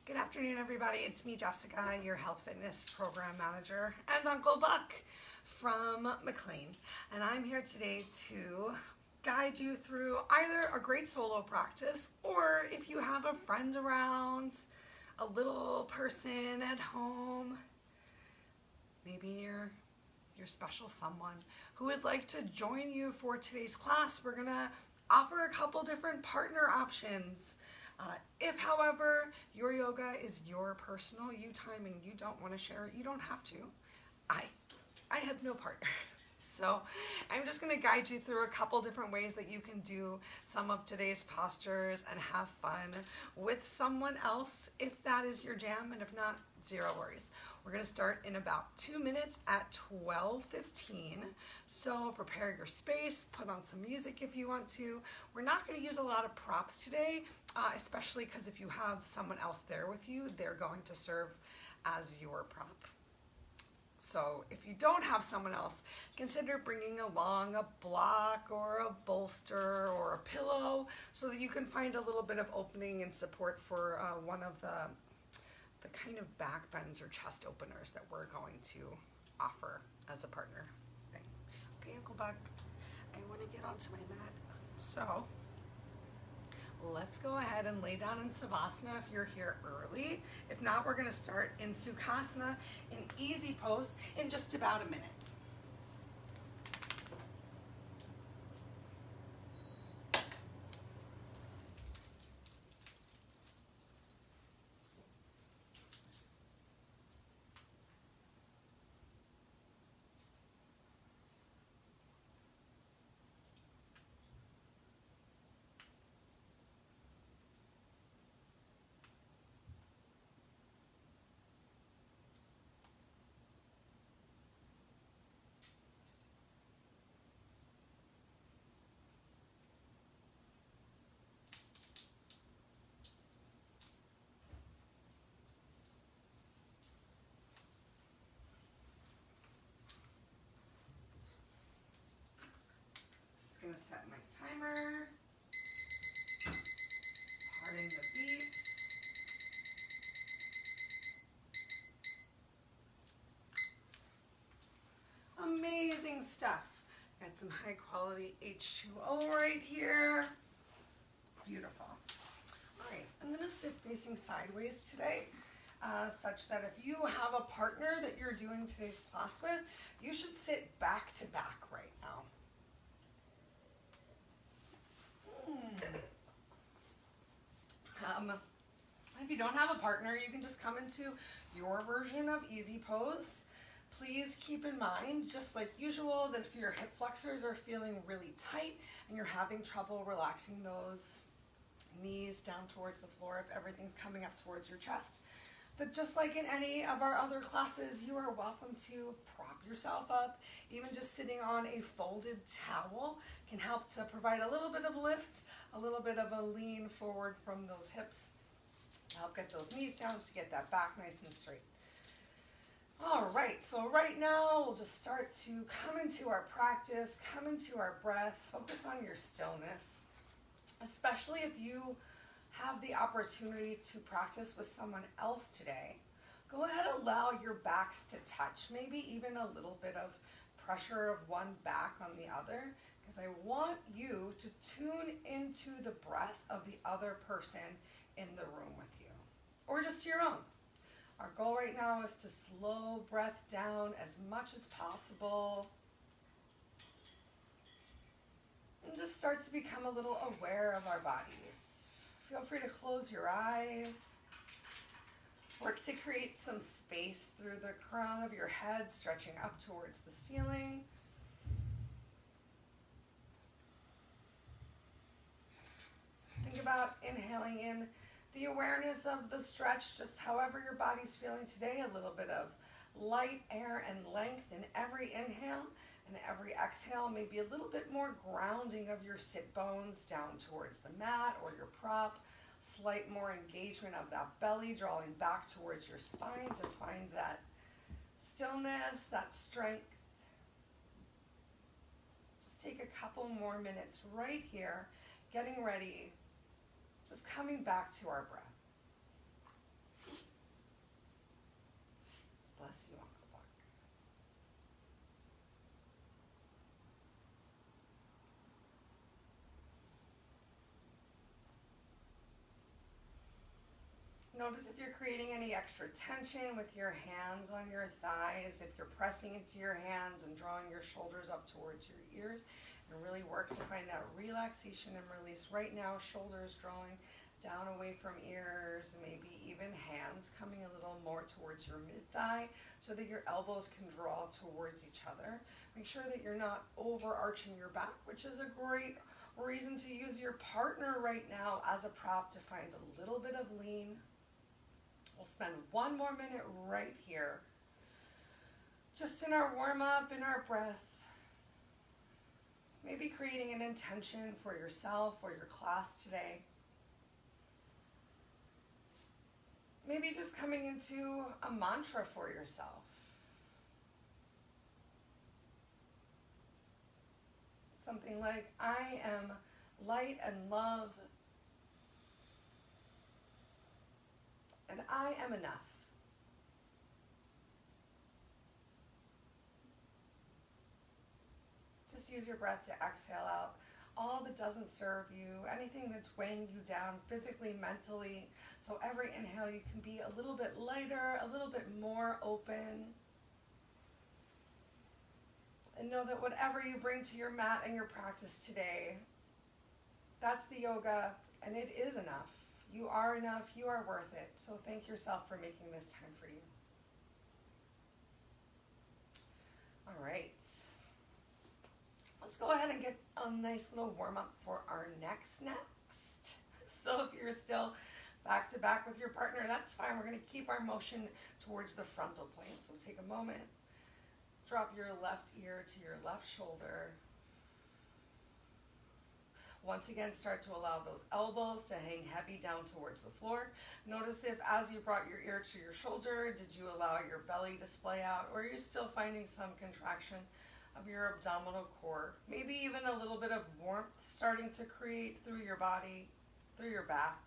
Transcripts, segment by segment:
Good afternoon, everybody. It's me, Jessica, your health fitness program manager, and Uncle Buck from McLean. And I'm here today to guide you through either a great solo practice, or if you have a friend around, a little person at home, maybe your special someone who would like to join you for today's class. We're gonna offer a couple different partner options. If, however, your yoga is your personal you time and you don't want to share it, you don't have to. I have no partner. So I'm just going to guide you through a couple different ways that you can do some of today's postures and have fun with someone else if that is your jam, and if not, zero worries. We're going to start in about 2 minutes at 12:15. So prepare your space, put on some music if you want to. We're not going to use a lot of props today, especially because if you have someone else there with you, they're going to serve as your prop. So if you don't have someone else, consider bringing along a block or a bolster or a pillow so that you can find a little bit of opening and support for one of the kind of back bends or chest openers that we're going to offer as a partner thing. Okay, Uncle Buck, I want to get onto my mat. So let's go ahead and lay down in Savasana if you're here early. If not, we're going to start in Sukhasana in easy pose in just about a minute. Just going to set my timer, parting the beeps. Amazing stuff. Got some high quality H2O right here. Beautiful. All right, I'm going to sit facing sideways today, such that if you have a partner that you're doing today's class with, you should sit back to back right now. If you don't have a partner, you can just come into your version of easy pose. Please keep in mind, just like usual, that if your hip flexors are feeling really tight and you're having trouble relaxing those knees down towards the floor, if everything's coming up towards your chest, that just like in any of our other classes, you are welcome to prop yourself up. Even just sitting on a folded towel can help to provide a little bit of lift, a little bit of a lean forward from those hips, to help get those knees down, to get that back nice and straight. All right, so right now we'll just start to come into our practice, come into our breath, focus on your stillness, especially if you have the opportunity to practice with someone else today. Go ahead and allow your backs to touch, maybe even a little bit of pressure of one back on the other, because I want you to tune into the breath of the other person in the room with you, or just your own. Our goal right now is to slow breath down as much as possible and just start to become a little aware of our bodies. Feel free to close your eyes. Work to create some space through the crown of your head, stretching up towards the ceiling. Think about inhaling in the awareness of the stretch, just however your body's feeling today, a little bit of light air and length in every inhale, and every exhale, maybe a little bit more grounding of your sit bones down towards the mat or your prop, slight more engagement of that belly, drawing back towards your spine to find that stillness, that strength. Just take a couple more minutes right here, getting ready, just coming back to our breath. Bless you, Uncle Buck. Notice if you're creating any extra tension with your hands on your thighs, if you're pressing into your hands and drawing your shoulders up towards your ears, and really work to find that relaxation and release. Right now, shoulders drawing down away from ears, and maybe even hands coming a little more towards your mid-thigh so that your elbows can draw towards each other. Make sure that you're not overarching your back, which is a great reason to use your partner right now as a prop to find a little bit of lean. We'll spend one more minute right here, just in our warm-up, in our breath. Maybe creating an intention for yourself or your class today. Maybe just coming into a mantra for yourself. Something like, I am light and love, and I am enough. Just use your breath to exhale out all that doesn't serve you, anything that's weighing you down physically, mentally. So every inhale you can be a little bit lighter, a little bit more open. And know that whatever you bring to your mat and your practice today, that's the yoga, and it is enough. You are enough, you are worth it. So thank yourself for making this time for you. All right. Let's go ahead and get a nice little warm-up for our next. So if you're still back to back with your partner, that's fine. We're going to keep our motion towards the frontal plane. So take a moment, drop your left ear to your left shoulder. Once again, start to allow those elbows to hang heavy down towards the floor. Notice if as you brought your ear to your shoulder, did you allow your belly to splay out, or are you still finding some contraction of your abdominal core? Maybe even a little bit of warmth starting to create through your body, through your back.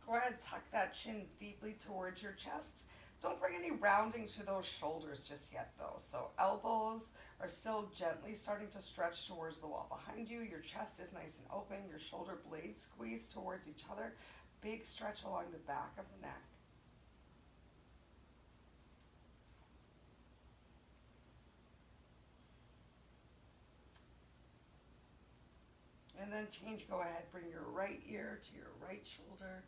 Go ahead, tuck that chin deeply towards your chest. Don't bring any rounding to those shoulders just yet though. So elbows are still gently starting to stretch towards the wall behind you. Your chest is nice and open. Your shoulder blades squeeze towards each other. Big stretch along the back of the neck. And then change, go ahead, bring your right ear to your right shoulder.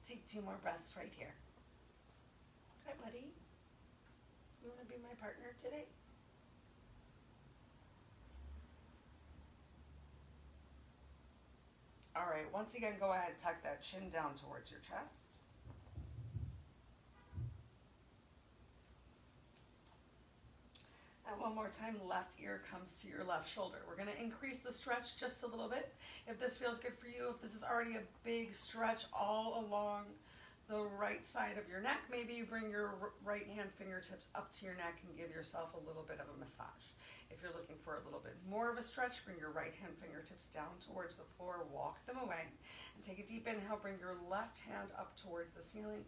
Take 2 more breaths right here. Hi, buddy. You want to be my partner today? All right, once again, go ahead, tuck that chin down towards your chest. And one more time, left ear comes to your left shoulder. We're going to increase the stretch just a little bit. If this feels good for you, if this is already a big stretch all along the right side of your neck, maybe you bring your right hand fingertips up to your neck and give yourself a little bit of a massage. If you're looking for a little bit more of a stretch, bring your right hand fingertips down towards the floor, walk them away, and take a deep inhale, bring your left hand up towards the ceiling.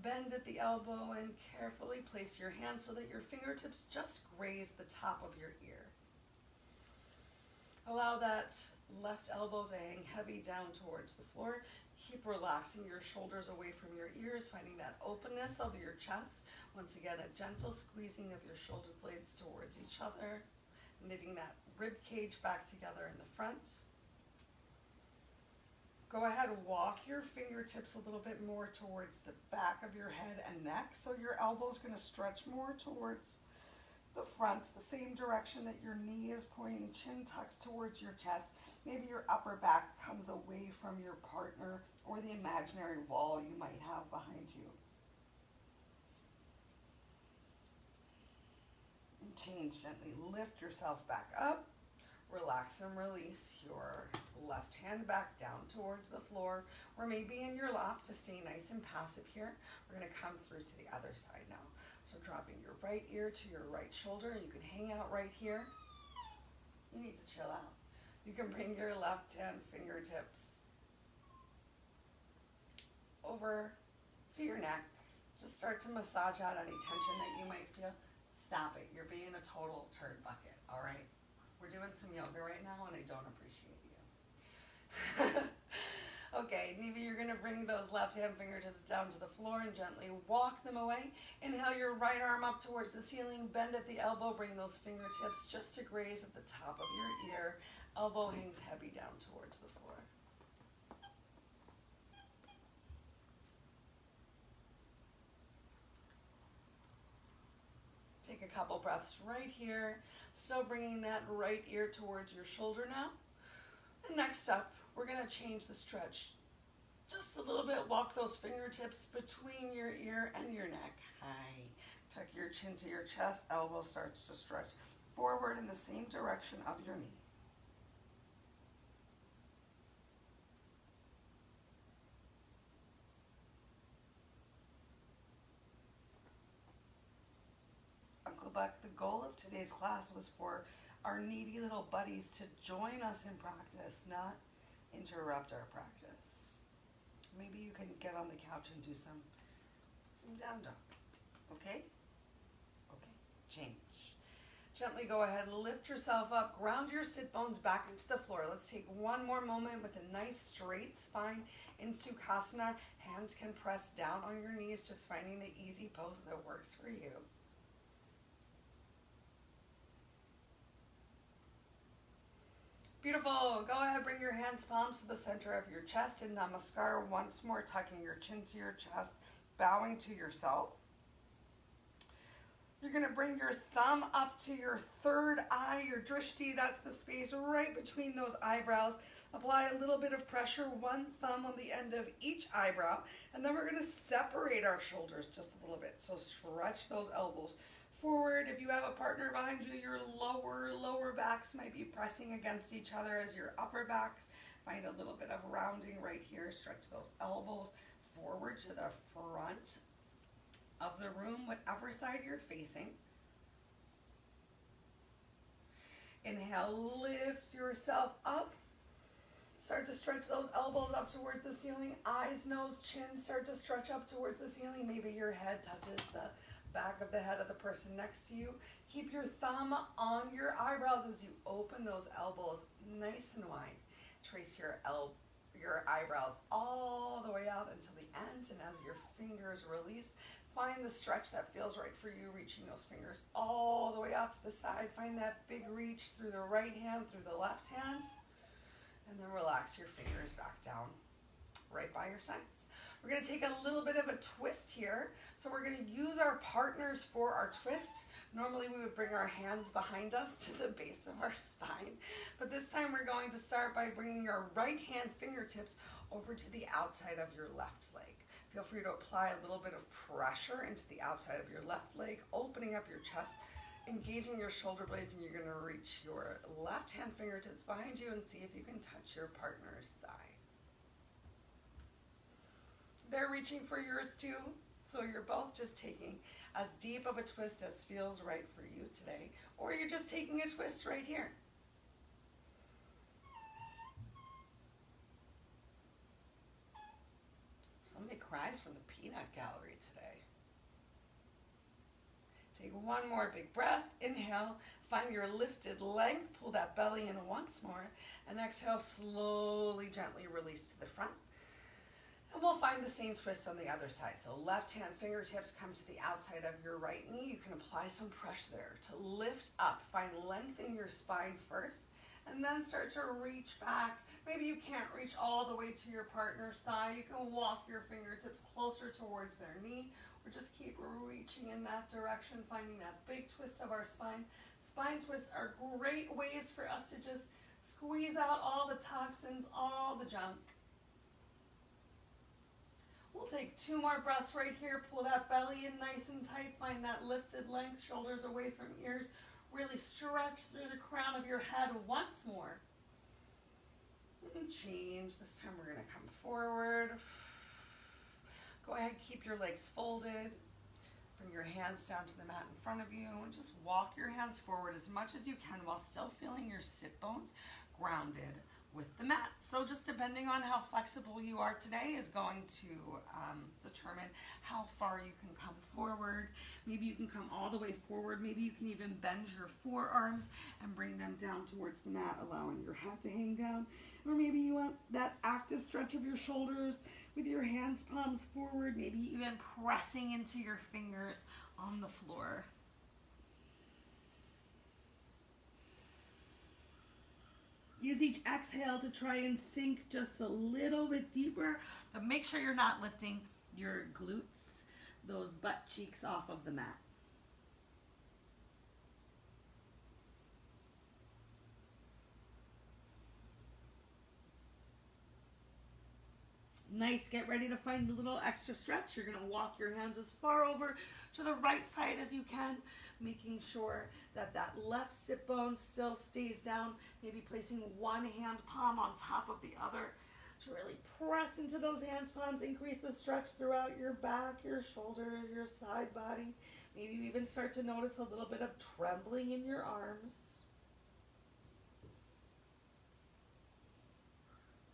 Bend at the elbow and carefully place your hand so that your fingertips just graze the top of your ear. Allow that left elbow to hang heavy down towards the floor. Keep relaxing your shoulders away from your ears, finding that openness of your chest. Once again, a gentle squeezing of your shoulder blades towards each other, knitting that rib cage back together in the front. Go ahead and walk your fingertips a little bit more towards the back of your head and neck. So your elbow's going to stretch more towards the front, the same direction that your knee is pointing, chin tucked towards your chest. Maybe your upper back comes away from your partner or the imaginary wall you might have behind you. And change gently. Lift yourself back up. Relax and release your left hand back down towards the floor, or maybe in your lap to stay nice and passive here. We're going to come through to the other side now. So dropping your right ear to your right shoulder. You can hang out right here. you need to chill out. You can bring your left hand fingertips over to your neck. Just start to massage out any tension that you might feel. Stop it. You're being a total turd bucket, all right? We're doing some yoga right now, and I don't appreciate you. Okay, maybe you're going to bring those left hand fingertips down to the floor and gently walk them away. Inhale your right arm up towards the ceiling. Bend at the elbow. Bring those fingertips just to graze at the top of your ear. Elbow hangs heavy down towards the floor. Take a couple breaths right here. Still bringing that right ear towards your shoulder now. And next up, we're going to change the stretch just a little bit. Walk those fingertips between your ear and your neck. High. Tuck your chin to your chest. Elbow starts to stretch forward in the same direction of your knee. Uncle Buck, the goal of today's class was for our needy little buddies to join us in practice, not interrupt our practice. Maybe you can get on the couch and do some down dog. Okay? Okay. Change. Gently go ahead and lift yourself up. Ground your sit bones back into the floor. Let's take one more moment with a nice straight spine in Sukhasana. Hands can press down on your knees, just finding the easy pose that works for you. Beautiful. Go ahead, bring your hands palms to the center of your chest in Namaskar. Once more, tucking your chin to your chest, bowing to yourself. You're going to bring your thumb up to your third eye, your drishti. That's the space right between those eyebrows. Apply a little bit of pressure, one thumb on the end of each eyebrow. And then we're going to separate our shoulders just a little bit. So stretch those elbows forward. If you have a partner behind you, your lower backs might be pressing against each other as your upper backs. Find a little bit of rounding right here. Stretch those elbows forward to the front of the room, whatever side you're facing. Inhale, lift yourself up. Start to stretch those elbows up towards the ceiling. Eyes, nose, chin start to stretch up towards the ceiling. Maybe your head touches the back of the head of the person next to you. Keep your thumb on your eyebrows as you open those elbows nice and wide. Trace your eyebrows all the way out until the end, and as your fingers release, find the stretch that feels right for you, reaching those fingers all the way out to the side. Find that big reach through the right hand, through the left hand, and then relax your fingers back down right by your sides. We're going to take a little bit of a twist here. So we're going to use our partners for our twist. Normally we would bring our hands behind us to the base of our spine. But this time we're going to start by bringing your right hand fingertips over to the outside of your left leg. Feel free to apply a little bit of pressure into the outside of your left leg, opening up your chest, engaging your shoulder blades, and you're going to reach your left hand fingertips behind you and see if you can touch your partner's thigh. They're reaching for yours too, so you're both just taking as deep of a twist as feels right for you today, or you're just taking a twist right here. Somebody cries from the peanut gallery today. Take one more big breath. Inhale, find your lifted length, pull that belly in once more, and exhale, slowly, gently release to the front. And we'll find the same twist on the other side. So left hand fingertips come to the outside of your right knee. You can apply some pressure there to lift up. Find length in your spine first, and then start to reach back. Maybe you can't reach all the way to your partner's thigh. You can walk your fingertips closer towards their knee, or just keep reaching in that direction, finding that big twist of our spine. Spine twists are great ways for us to just squeeze out all the toxins, all the junk. We'll take two more breaths right here. Pull that belly in nice and tight. Find that lifted length, shoulders away from ears. Really stretch through the crown of your head once more. And change. This time we're going to come forward. Go ahead, keep your legs folded. Bring your hands down to the mat in front of you and just walk your hands forward as much as you can while still feeling your sit bones grounded with the mat. So just depending on how flexible you are today is going to determine how far you can come forward. Maybe you can come all the way forward. Maybe you can even bend your forearms and bring them down towards the mat, allowing your head to hang down. Or maybe you want that active stretch of your shoulders with your hands palms forward, maybe even pressing into your fingers on the floor. Use each exhale to try and sink just a little bit deeper, but make sure you're not lifting your glutes, those butt cheeks off of the mat. Nice, get ready to find a little extra stretch. You're gonna walk your hands as far over to the right side as you can, making sure that that left sit bone still stays down, maybe placing one hand palm on top of the other to really press into those hands palms, increase the stretch throughout your back, your shoulders, your side body. Maybe you even start to notice a little bit of trembling in your arms.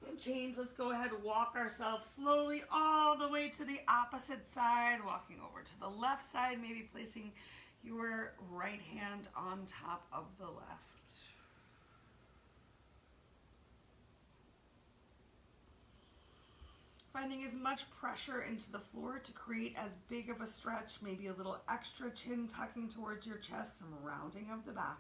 And change, let's go ahead and walk ourselves slowly all the way to the opposite side, walking over to the left side, maybe placing your right hand on top of the left. Finding as much pressure into the floor to create as big of a stretch, maybe a little extra chin tucking towards your chest, some rounding of the back.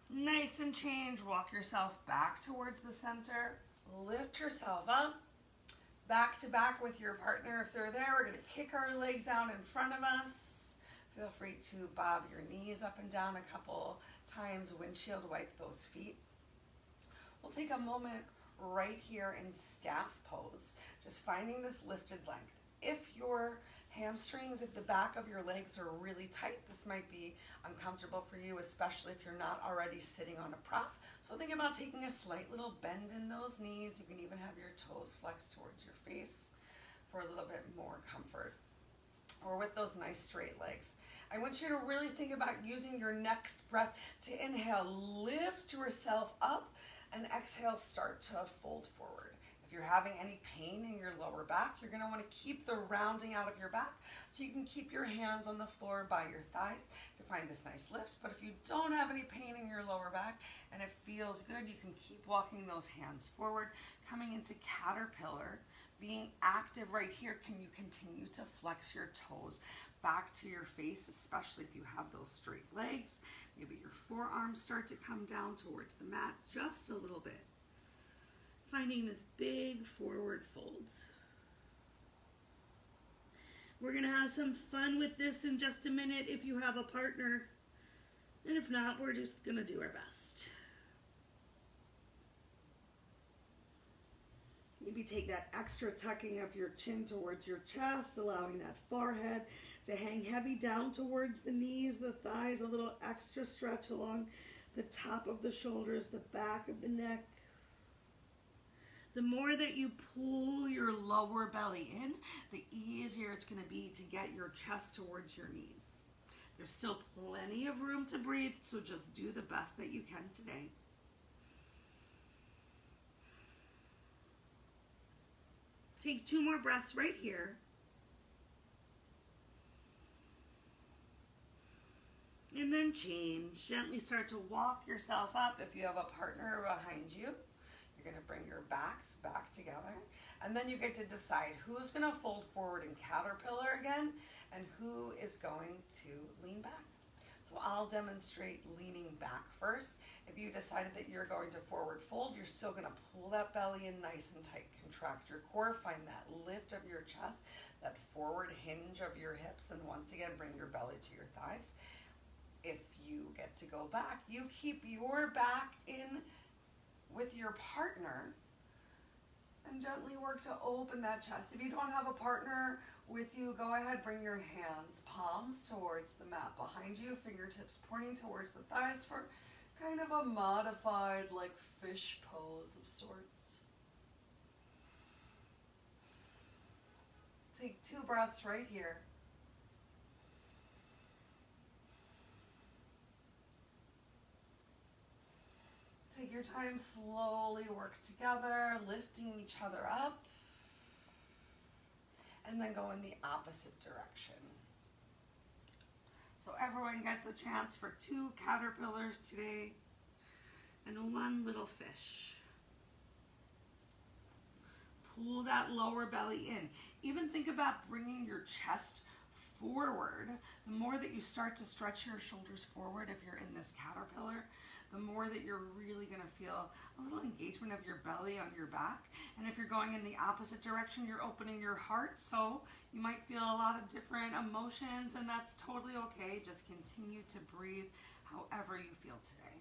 Nice, and change. Walk yourself back towards the center. Lift yourself up. Back to back with your partner. If they're there, we're going to kick our legs out in front of us. Feel free to bob your knees up and down a couple times. Windshield wipe those feet. We'll take a moment right here in staff pose. Just finding this lifted length. If your hamstrings at the back of your legs are really tight, this might be uncomfortable for you, especially if you're not already sitting on a prop. So think about taking a slight little bend in those knees. You can even have your toes flexed towards your face for a little bit more comfort. Or with those nice straight legs. I want you to really think about using your next breath to inhale, lift yourself up, and exhale, start to fold forward. If you're having any pain in your lower back, you're going to want to keep the rounding out of your back so you can keep your hands on the floor by your thighs to find this nice lift. But if you don't have any pain in your lower back and it feels good, you can keep walking those hands forward, coming into caterpillar. Being active right here, can you continue to flex your toes back to your face, especially if you have those straight legs. Maybe your forearms start to come down towards the mat just a little bit. Finding this big forward fold. We're going to have some fun with this in just a minute if you have a partner. And if not, we're just going to do our best. Maybe take that extra tucking of your chin towards your chest, allowing that forehead to hang heavy down towards the knees, the thighs, a little extra stretch along the top of the shoulders, the back of the neck. The more that you pull your lower belly in, the easier it's going to be to get your chest towards your knees. There's still plenty of room to breathe, so just do the best that you can today. Take 2 more breaths right here. And then change. Gently start to walk yourself up. If you have a partner behind you, you're going to bring your backs back together. And then you get to decide who's going to fold forward in caterpillar again and who is going to lean back. So I'll demonstrate leaning back first. If you decided that you're going to forward fold, you're still going to pull that belly in nice and tight. Contract your core. Find that lift of your chest, that forward hinge of your hips, and once again, bring your belly to your thighs. If you get to go back, you keep your back in with your partner and gently work to open that chest. If you don't have a partner with you, go ahead, bring your hands, palms towards the mat behind you, fingertips pointing towards the thighs for kind of a modified like fish pose of sorts. breaths right here. Take your time, slowly work together, lifting each other up, and then go in the opposite direction. So everyone gets a chance for 2 caterpillars today and 1 little fish. Pull that lower belly in. Even think about bringing your chest forward. The more that you start to stretch your shoulders forward if you're in this caterpillar, the more that you're really going to feel a little engagement of your belly on your back. And if you're going in the opposite direction, you're opening your heart, so you might feel a lot of different emotions, and that's totally okay. Just continue to breathe however you feel today.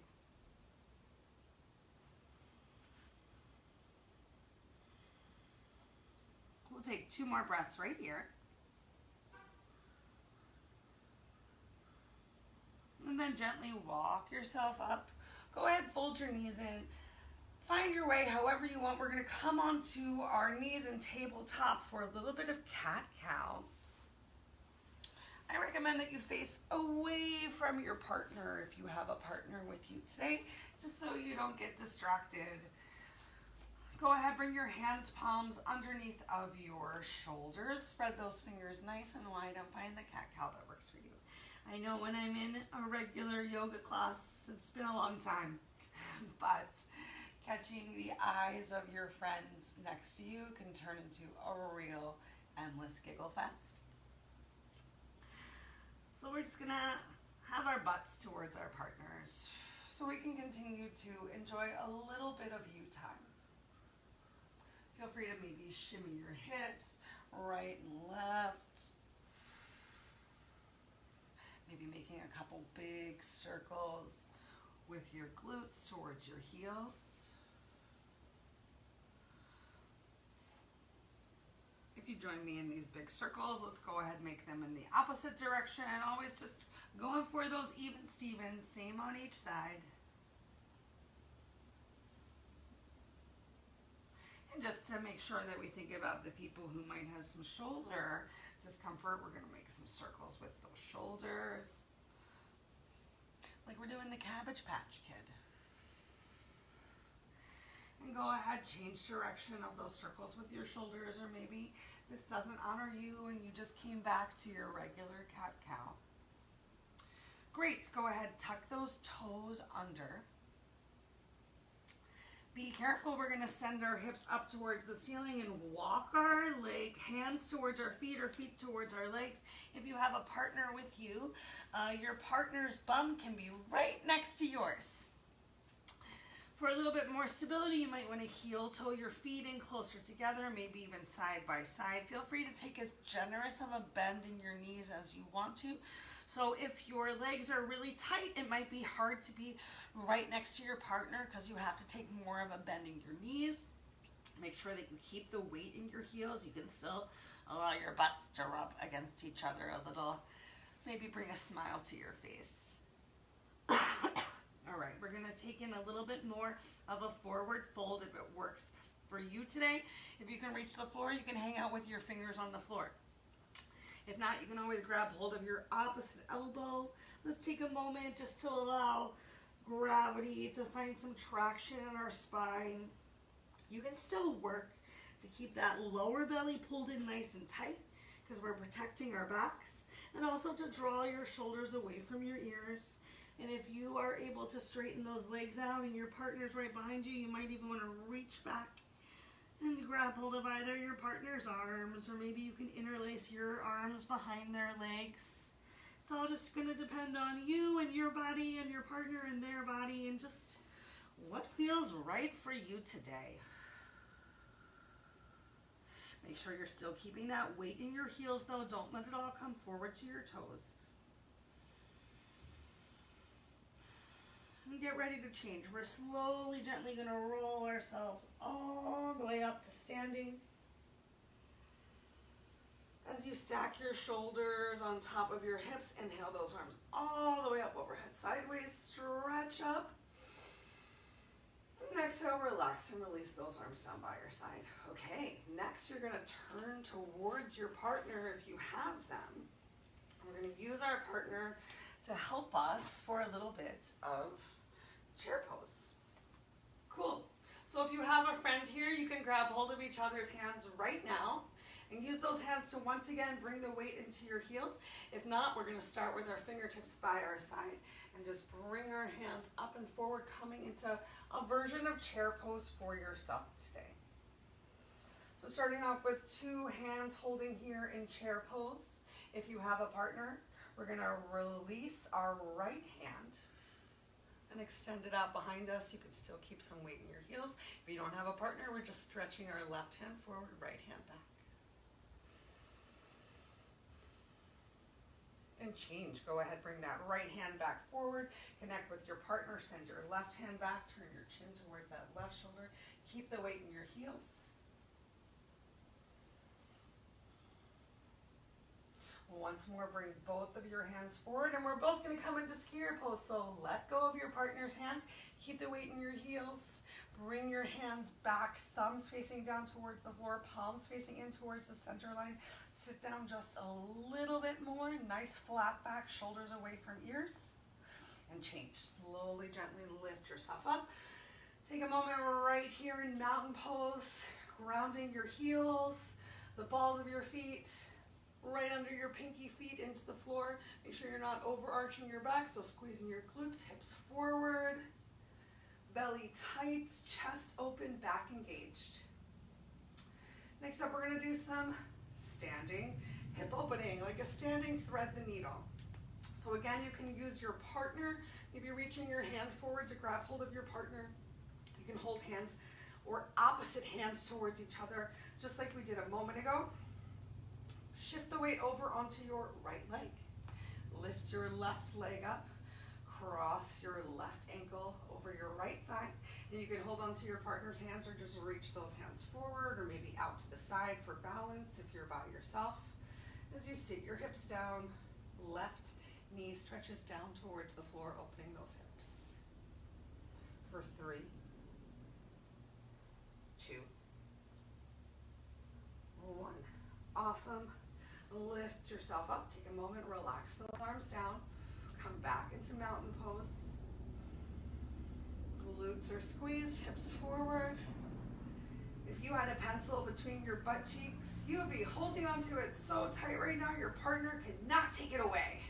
We'll take 2 more breaths right here. And then gently walk yourself up. Go ahead, fold your knees in. Find your way however you want. We're going to come onto our knees and tabletop for a little bit of cat-cow. I recommend that you face away from your partner if you have a partner with you today, just so you don't get distracted. Go ahead, bring your hands, palms underneath of your shoulders. Spread those fingers nice and wide and find the cat-cow that works for you. I know when I'm in a regular yoga class, it's been a long time, but catching the eyes of your friends next to you can turn into a real endless giggle fest. So we're just gonna have our butts towards our partners so we can continue to enjoy a little bit of you time. Feel free to maybe shimmy your hips right and left. Maybe making a couple big circles with your glutes towards your heels. If you join me in these big circles, let's go ahead and make them in the opposite direction. Always just going for those even Stevens, same on each side. And just to make sure that we think about the people who might have some shoulder discomfort, we're going to make some circles with those shoulders, like we're doing the Cabbage Patch Kid. And go ahead, change direction of those circles with your shoulders, or maybe this doesn't honor you and you just came back to your regular cat-cow. Great, go ahead, tuck those toes under. Be careful, we're going to send our hips up towards the ceiling and walk our hands towards our feet or feet towards our legs. If you have a partner with you, your partner's bum can be right next to yours. For a little bit more stability, you might want to heel toe your feet in closer together, maybe even side by side. Feel free to take as generous of a bend in your knees as you want to. So if your legs are really tight, it might be hard to be right next to your partner because you have to take more of a bend in your knees. Make sure that you keep the weight in your heels. You can still allow your butts to rub against each other a little. Maybe bring a smile to your face. All right, we're gonna take in a little bit more of a forward fold if it works for you today. If you can reach the floor, you can hang out with your fingers on the floor. If not, you can always grab hold of your opposite elbow. Let's take a moment just to allow gravity to find some traction in our spine. You can still work to keep that lower belly pulled in nice and tight because we're protecting our backs, and also to draw your shoulders away from your ears. And if you are able to straighten those legs out and your partner's right behind you, you might even want to reach back and grab hold of either your partner's arms, or maybe you can interlace your arms behind their legs. It's all just going to depend on you and your body and your partner and their body, and just what feels right for you today. Make sure you're still keeping that weight in your heels though. Don't let it all come forward to your toes. And get ready to change. We're slowly, gently going to roll ourselves all the way up to standing. As you stack your shoulders on top of your hips, inhale those arms all the way up overhead, sideways, stretch up. Exhale, relax and release those arms down by your side. Okay, next you're gonna turn towards your partner if you have them. We're gonna use our partner to help us for a little bit of chair pose. Cool. So if you have a friend here, you can grab hold of each other's hands right now and use those hands to once again bring the weight into your heels. If not, we're gonna start with our fingertips by our side and just bring our hands up and forward, coming into a version of chair pose for yourself today. So starting off with two hands holding here in chair pose. If you have a partner, we're gonna release our right hand and extend it out behind us. You can still keep some weight in your heels. If you don't have a partner, we're just stretching our left hand forward, right hand back. And change. Go ahead, bring that right hand back forward, connect with your partner, send your left hand back, turn your chin towards that left shoulder. Keep the weight in your heels. Once more, bring both of your hands forward, and we're both going to come into skier pose. So let go of your partner's hands, keep the weight in your heels, bring your hands back, thumbs facing down towards the floor, palms facing in towards the center line. Sit down just a little bit more, nice flat back, shoulders away from ears, and change. Slowly, gently lift yourself up. Take a moment right here in mountain pose, grounding your heels, the balls of your feet, right under your pinky feet into the floor. Make sure you're not overarching your back, so squeezing your glutes, hips forward, belly tight, chest open, back engaged. Next up, we're gonna do some standing hip opening, like a standing thread the needle. So again, you can use your partner, maybe reaching your hand forward to grab hold of your partner. You can hold hands or opposite hands towards each other, just like we did a moment ago. Shift the weight over onto your right leg. Lift your left leg up. Cross your left ankle over your right thigh. And you can hold onto your partner's hands or just reach those hands forward or maybe out to the side for balance if you're by yourself. As you sit your hips down, left knee stretches down towards the floor, opening those hips. For 3, 2, 1. Awesome. Lift yourself up, take a moment, relax those arms down, come back into mountain pose. Glutes are squeezed, hips forward. If you had a pencil between your butt cheeks, you would be holding onto it so tight right now, your partner could not take it away.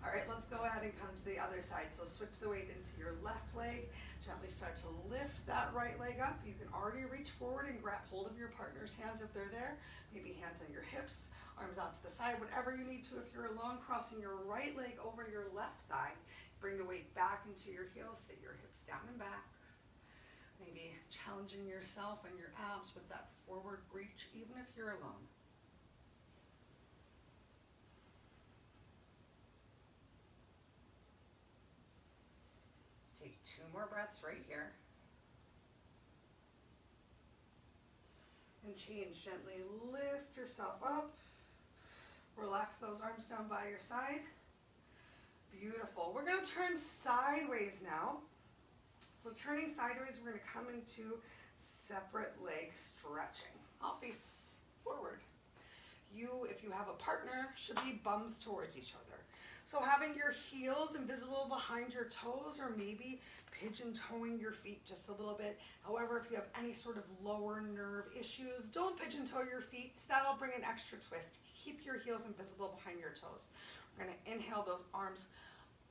All right, let's go ahead and come to the other side. So switch the weight into your left leg. Gently start to lift that right leg up. You can already reach forward and grab hold of your partner's hands if they're there. Maybe hands on your hips, arms out to the side, whatever you need to. If you're alone, crossing your right leg over your left thigh. Bring the weight back into your heels. Sit your hips down and back. Maybe challenging yourself and your abs with that forward reach, even if you're alone. Take 2 more breaths right here. And change. Gently lift yourself up. Relax those arms down by your side. Beautiful. We're going to turn sideways now. So turning sideways, we're going to come into separate leg stretching. I'll face forward. You, if you have a partner, should be bums towards each other. So having your heels invisible behind your toes, or maybe pigeon toeing your feet just a little bit. However, if you have any sort of lower nerve issues, don't pigeon toe your feet. That'll bring an extra twist. Keep your heels invisible behind your toes. We're going to inhale those arms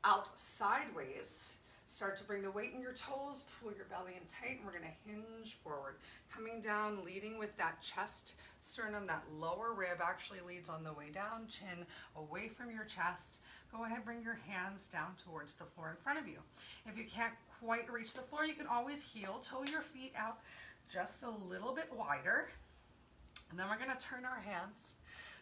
out sideways. Start to bring the weight in your toes, pull your belly in tight, and we're going to hinge forward. Coming down, leading with that chest, sternum, that lower rib actually leads on the way down, chin away from your chest. Go ahead, bring your hands down towards the floor in front of you. If you can't quite reach the floor, you can always heel toe your feet out just a little bit wider. And then we're going to turn our hands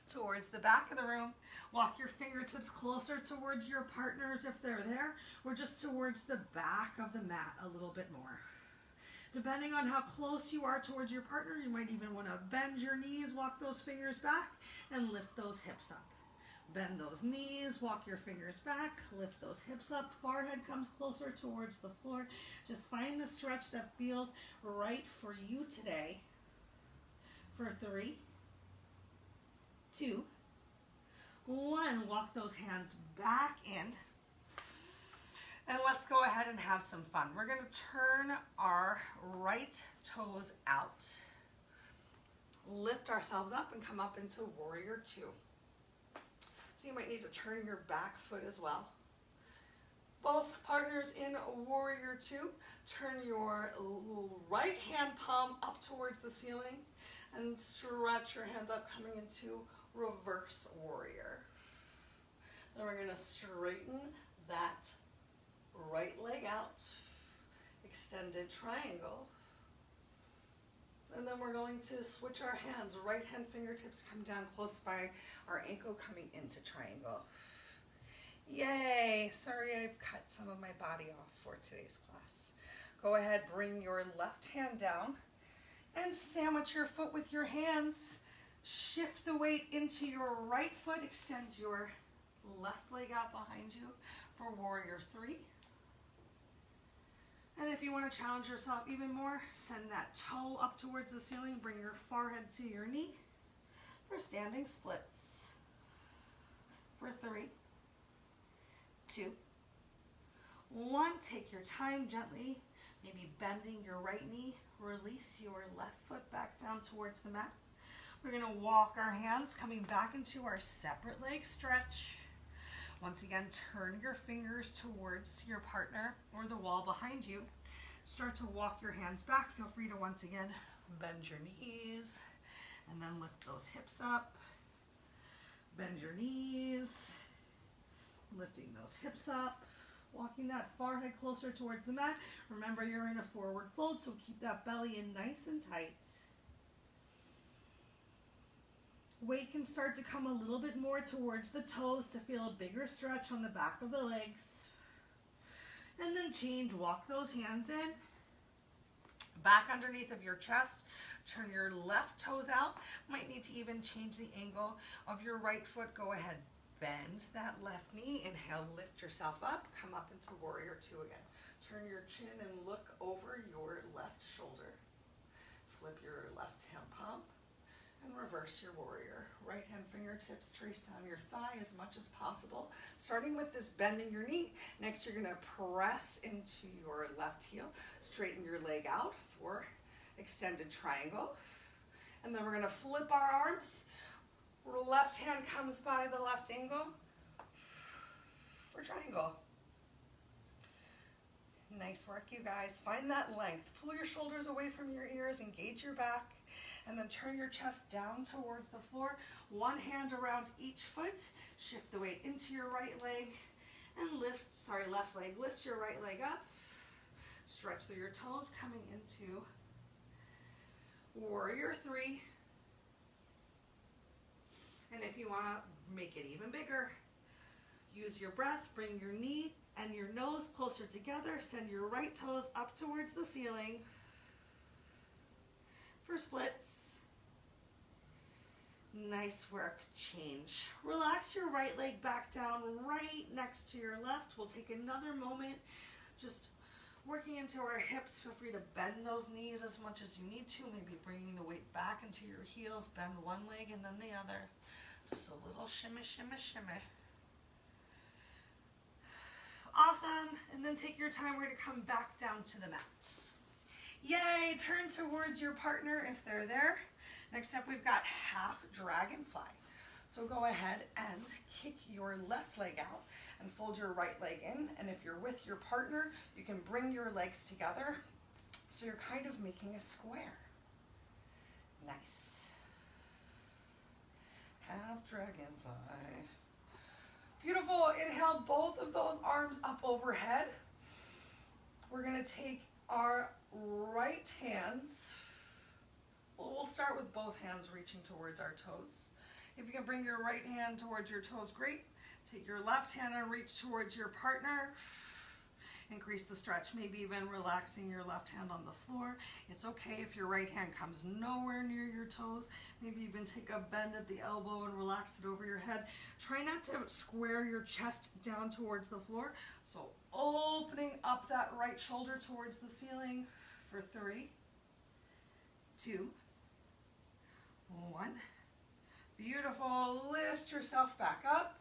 towards the back of the room. Walk your fingertips closer towards your partners if they're there, or just towards the back of the mat a little bit more. Depending on how close you are towards your partner, you might even want to bend your knees, walk those fingers back, and lift those hips up. Bend those knees, walk your fingers back, lift those hips up, forehead comes closer towards the floor. Just find the stretch that feels right for you today. For 3, 2, 1. Walk those hands back in. And let's go ahead and have some fun. We're going to turn our right toes out. Lift ourselves up and come up into warrior 2. So you might need to turn your back foot as well. Both partners in warrior 2, turn your right hand palm up towards the ceiling and stretch your hand up, coming into reverse warrior. Then we're going to straighten that right leg out, extended triangle. And then we're going to switch our hands. Right hand fingertips come down close by our ankle, coming into triangle. Yay! Sorry I've cut some of my body off for today's class. Go ahead, bring your left hand down and sandwich your foot with your hands. Shift the weight into your right foot. Extend your left leg out behind you for warrior 3. And if you want to challenge yourself even more, send that toe up towards the ceiling. Bring your forehead to your knee for standing splits. For 3, 2, 1. Take your time gently, maybe bending your right knee. Release your left foot back down towards the mat. We're going to walk our hands coming back into our separate leg stretch. Once again, turn your fingers towards your partner or the wall behind you. Start to walk your hands back. Feel free to once again bend your knees and then lift those hips up. Bend your knees, lifting those hips up, walking that forehead closer towards the mat. Remember, you're in a forward fold, so keep that belly in nice and tight. Weight can start to come a little bit more towards the toes to feel a bigger stretch on the back of the legs. And then change, walk those hands in, back underneath of your chest. Turn your left toes out. Might need to even change the angle of your right foot. Go ahead, bend that left knee. Inhale, lift yourself up. Come up into warrior 2 again. Turn your chin and look over your left shoulder. Flip your left hand palm and reverse your warrior. Right hand fingertips trace down your thigh as much as possible. Starting with this bending your knee. Next, you're going to press into your left heel. Straighten your leg out for extended triangle. And then we're going to flip our arms. Left hand comes by the left angle for triangle. Nice work, you guys. Find that length. Pull your shoulders away from your ears, engage your back, and then turn your chest down towards the floor. One hand around each foot. Shift the weight into your right leg and left leg. Lift your right leg up. Stretch through your toes, coming into warrior 3. And if you want to make it even bigger, use your breath. Bring your knee and your nose closer together. Send your right toes up towards the ceiling for splits. Nice work. Change. Relax your right leg back down right next to your left. We'll take another moment just working into our hips. Feel free to bend those knees as much as you need to. Maybe bringing the weight back into your heels. Bend one leg and then the other. Just a little shimmy, shimmy, shimmy. Awesome. And then take your time. We're going to come back down to the mats. Yay. Turn towards your partner if they're there. Next up, we've got half dragonfly. So go ahead and kick your left leg out and fold your right leg in. And if you're with your partner, you can bring your legs together so you're kind of making a square. Nice. Half dragonfly. Beautiful. Inhale both of those arms up overhead. We're going to take our right hands. We'll start with both hands reaching towards our toes. If you can bring your right hand towards your toes, great. Take your left hand and reach towards your partner. increase the stretch, maybe even relaxing your left hand on the floor. It's okay if your right hand comes nowhere near your toes. Maybe even take a bend at the elbow and relax it over your head. Try not to square your chest down towards the floor. So opening up that right shoulder towards the ceiling for 3, 2, 1. Beautiful. Lift yourself back up.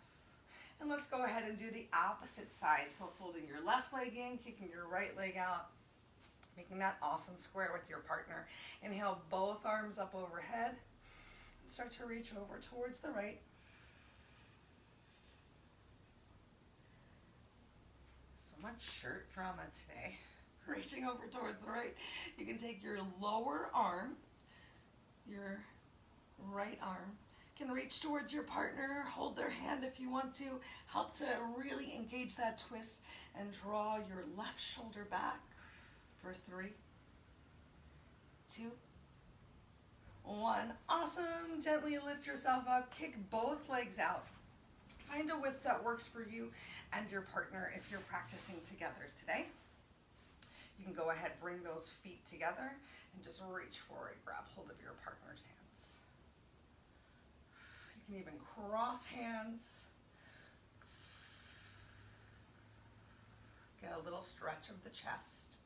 And let's go ahead and do the opposite side. So folding your left leg in, kicking your right leg out, making that awesome square with your partner. Inhale both arms up overhead. And start to reach over towards the right. So much shirt drama today. Reaching over towards the right. You can take your lower arm, your right arm, can reach towards your partner, hold their hand if you want to, help to really engage that twist and draw your left shoulder back for 3, 2, 1. Awesome. Gently lift yourself up, kick both legs out. Find a width that works for you and your partner if you're practicing together today. You can go ahead, bring those feet together and just reach forward, grab hold of your partner's hands. You can even cross hands. Get a little stretch of the chest.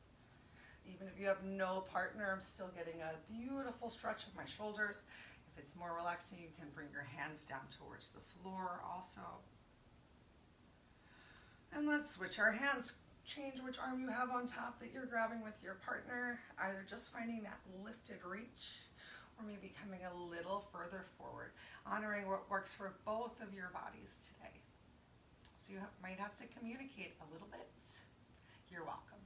Even if you have no partner, I'm still getting a beautiful stretch of my shoulders. If it's more relaxing, you can bring your hands down towards the floor also. And let's switch our hands. Change which arm you have on top that you're grabbing with your partner, either just finding that lifted reach or maybe coming a little further forward, honoring what works for both of your bodies today. So you might have to communicate a little bit. You're welcome.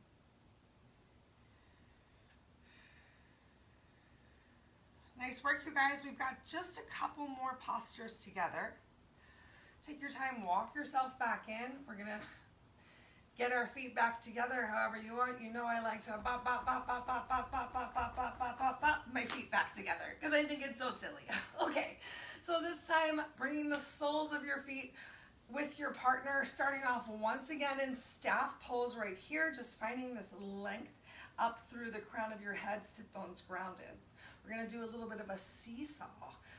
Nice work, you guys. We've got just a couple more postures together. Take your time, walk yourself back in. We're gonna get our feet back together however you want. You know I like to bop, bop, bop, bop, bop, bop, bop, bop, bop, bop, bop, bop, bop, my feet back together because I think it's so silly. Okay, so this time bringing the soles of your feet with your partner, starting off once again in staff pose right here, just finding this length up through the crown of your head, sit bones grounded. We're gonna do a little bit of a seesaw.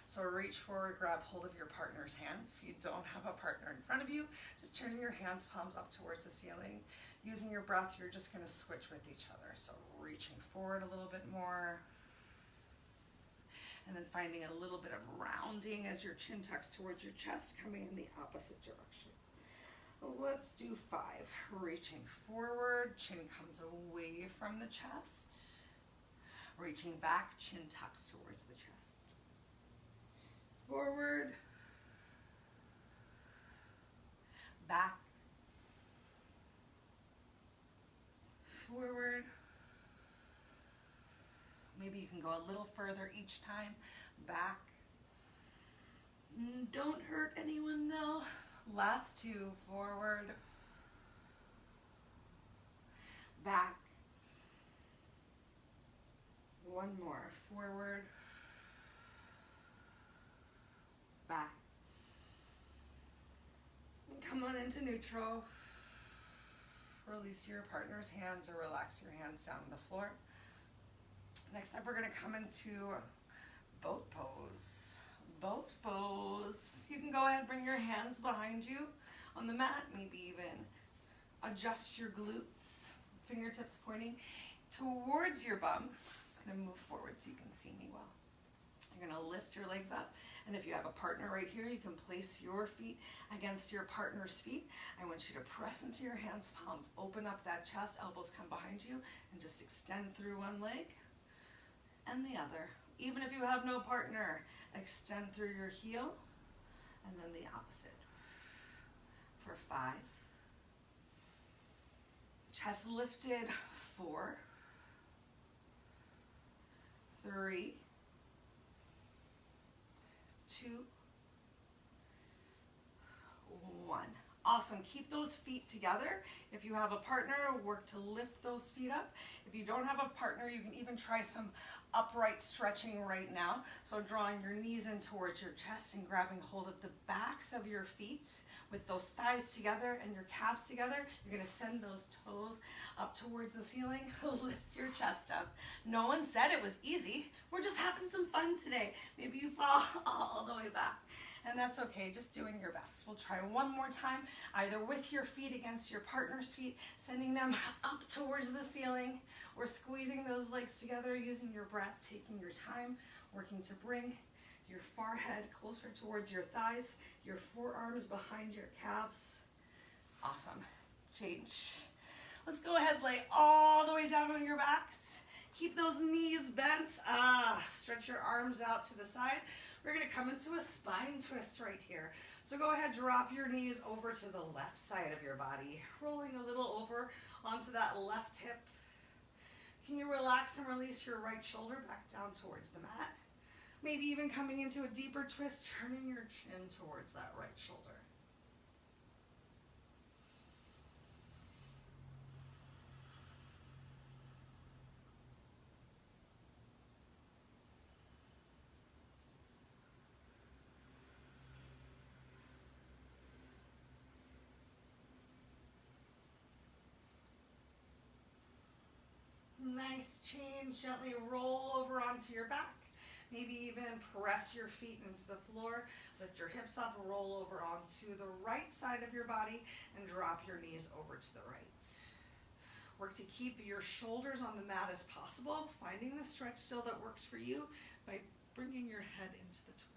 So reach forward, grab hold of your partner's hands. If you don't have a partner in front of you, just turning your hands, palms up towards the ceiling. Using your breath, you're just gonna switch with each other. So reaching forward a little bit more. And then finding a little bit of rounding as your chin tucks towards your chest, coming in the opposite direction. Let's do 5. Reaching forward, chin comes away from the chest. Reaching back, chin tucks towards the chest. Forward, back, forward. Maybe you can go a little further each time. Back. Don't hurt anyone though. Last 2, forward, back. 1 more, forward, back. And come on into neutral. Release your partner's hands or relax your hands down on the floor. Next up, we're going to come into boat pose. Boat pose. You can go ahead and bring your hands behind you on the mat, maybe even adjust your glutes, fingertips pointing towards your bum. Just going to move forward so you can see me well. You're going to lift your legs up, and if you have a partner right here, you can place your feet against your partner's feet. I want you to press into your hands, palms, open up that chest, elbows come behind you, and just extend through one leg and the other. Even if you have no partner, extend through your heel, and then the opposite. For 5. Chest lifted, 4, 3, 2, 1. Awesome. Keep those feet together. If you have a partner, work to lift those feet up. If you don't have a partner, you can even try some upright stretching right now. So drawing your knees in towards your chest and grabbing hold of the backs of your feet with those thighs together and your calves together. You're going to send those toes up towards the ceiling. Lift your chest up. No one said it was easy. We're just having some fun today. Maybe you fall all the way back. And that's okay, just doing your best. We'll try one more time, either with your feet against your partner's feet, sending them up towards the ceiling, or squeezing those legs together, using your breath, taking your time, working to bring your forehead closer towards your thighs, your forearms behind your calves. Awesome. Change. Let's go ahead, lay all the way down on your backs. Keep those knees bent. Stretch your arms out to the side. We're going to come into a spine twist right here. So go ahead, drop your knees over to the left side of your body, rolling a little over onto that left hip. Can you relax and release your right shoulder back down towards the mat? Maybe even coming into a deeper twist, turning your chin towards that right shoulder. Nice change. Gently roll over onto your back. Maybe even press your feet into the floor. Lift your hips up, roll over onto the right side of your body, and drop your knees over to the right. Work to keep your shoulders on the mat as possible, finding the stretch still that works for you by bringing your head into the twist.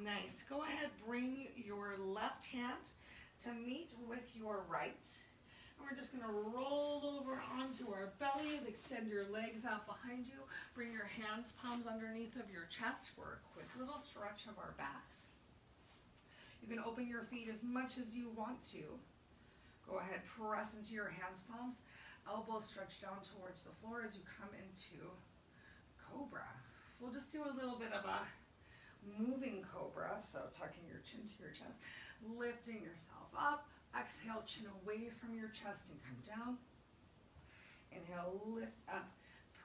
Nice. Go ahead, bring your left hand to meet with your right. And we're just going to roll over onto our bellies, extend your legs out behind you, bring your hands, palms underneath of your chest for a quick little stretch of our backs. You can open your feet as much as you want to. Go ahead, press into your hands, palms, elbows stretch down towards the floor as you come into Cobra. We'll just do a little bit of a moving cobra, so tucking your chin to your chest, lifting yourself up. Exhale, chin away from your chest and come down. Inhale, lift up,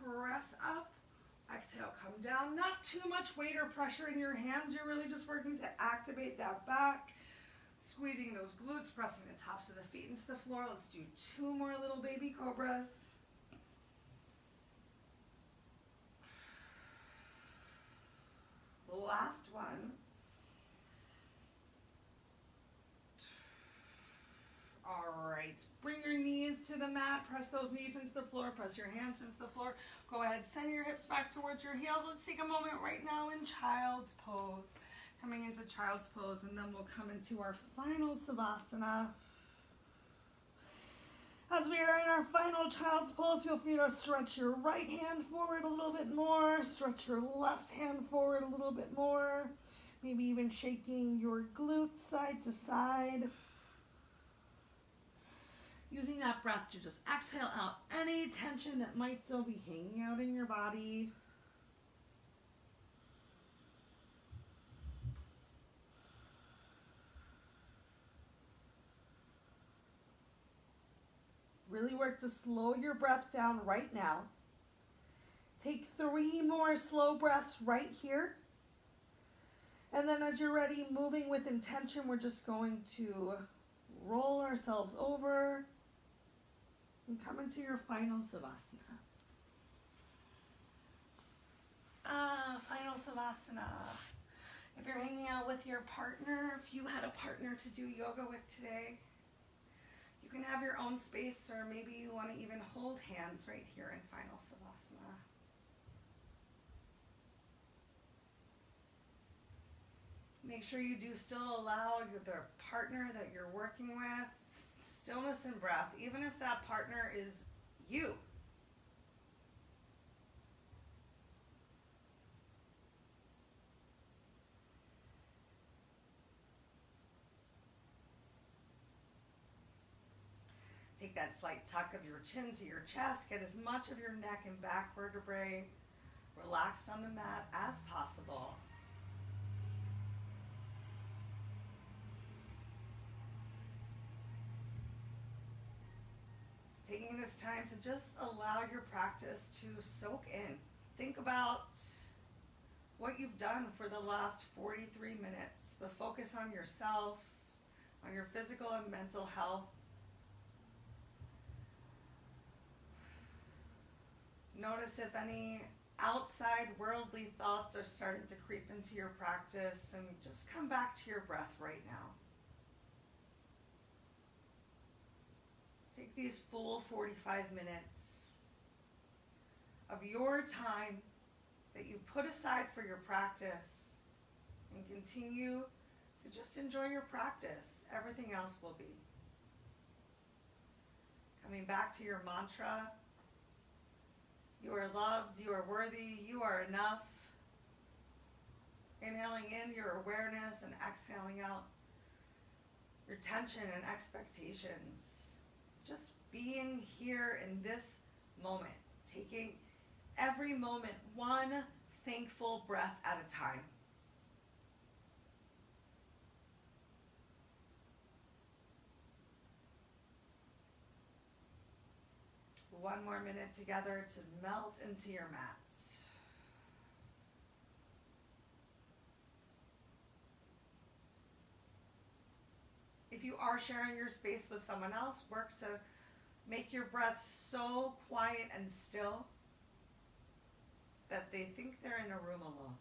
press up. Exhale, come down. Not too much weight or pressure in your hands. You're really just working to activate that back, squeezing those glutes, pressing the tops of the feet into the floor. Let's do 2 more little baby cobras. Last one. All right, bring your knees to the mat, press those knees into the floor, press your hands into the floor. Go ahead, send your hips back towards your heels. Let's take a moment right now in child's pose. Coming into child's pose, and then we'll come into our final savasana. As we are in our final child's pose, feel free to stretch your right hand forward a little bit more, stretch your left hand forward a little bit more, maybe even shaking your glutes side to side. Using that breath to just exhale out any tension that might still be hanging out in your body. Really work to slow your breath down right now. Take 3 more slow breaths right here. And then as you're ready, moving with intention, we're just going to roll ourselves over and come into your final savasana. Final savasana. If you're hanging out with your partner, if you had a partner to do yoga with today, you can have your own space, or maybe you want to even hold hands right here in final savasana. Make sure you do still allow the partner that you're working with stillness and breath, even if that partner is you. that slight tuck of your chin to your chest. Get as much of your neck and back vertebrae relaxed on the mat as possible. Taking this time to just allow your practice to soak in. Think about what you've done for the last 43 minutes. The focus on yourself, on your physical and mental health. Notice if any outside worldly thoughts are starting to creep into your practice, and just come back to your breath right now. Take these full 45 minutes of your time that you put aside for your practice, and continue to just enjoy your practice. Everything else will be. Coming back to your mantra. You are loved, you are worthy, you are enough. Inhaling in your awareness and exhaling out your tension and expectations. Just being here in this moment, taking every moment one thankful breath at a time. One more minute together to melt into your mats. If you are sharing your space with someone else, work to make your breath so quiet and still that they think they're in a room alone.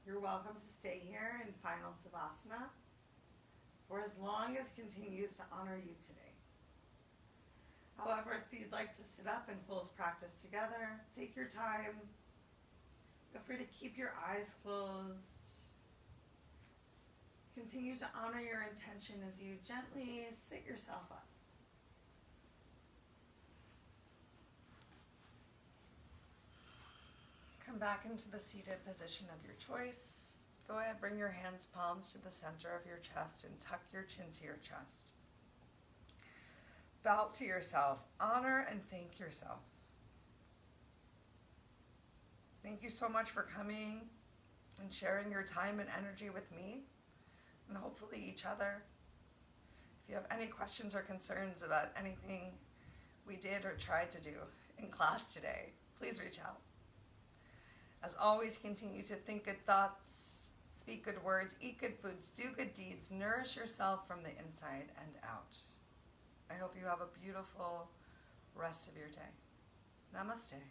You're welcome to stay here in Final Savasana for as long as continues to honor you today. However, if you'd like to sit up and close practice together, take your time. Feel free to keep your eyes closed. Continue to honor your intention as you gently sit yourself up. Come back into the seated position of your choice. Go ahead, bring your hands palms to the center of your chest and tuck your chin to your chest. Bow to yourself, honor and thank yourself. Thank you so much for coming and sharing your time and energy with me, and hopefully each other. If you have any questions or concerns about anything we did or tried to do in class today, please reach out. As always, continue to think good thoughts, speak good words, eat good foods, do good deeds, nourish yourself from the inside and out. I hope you have a beautiful rest of your day. Namaste.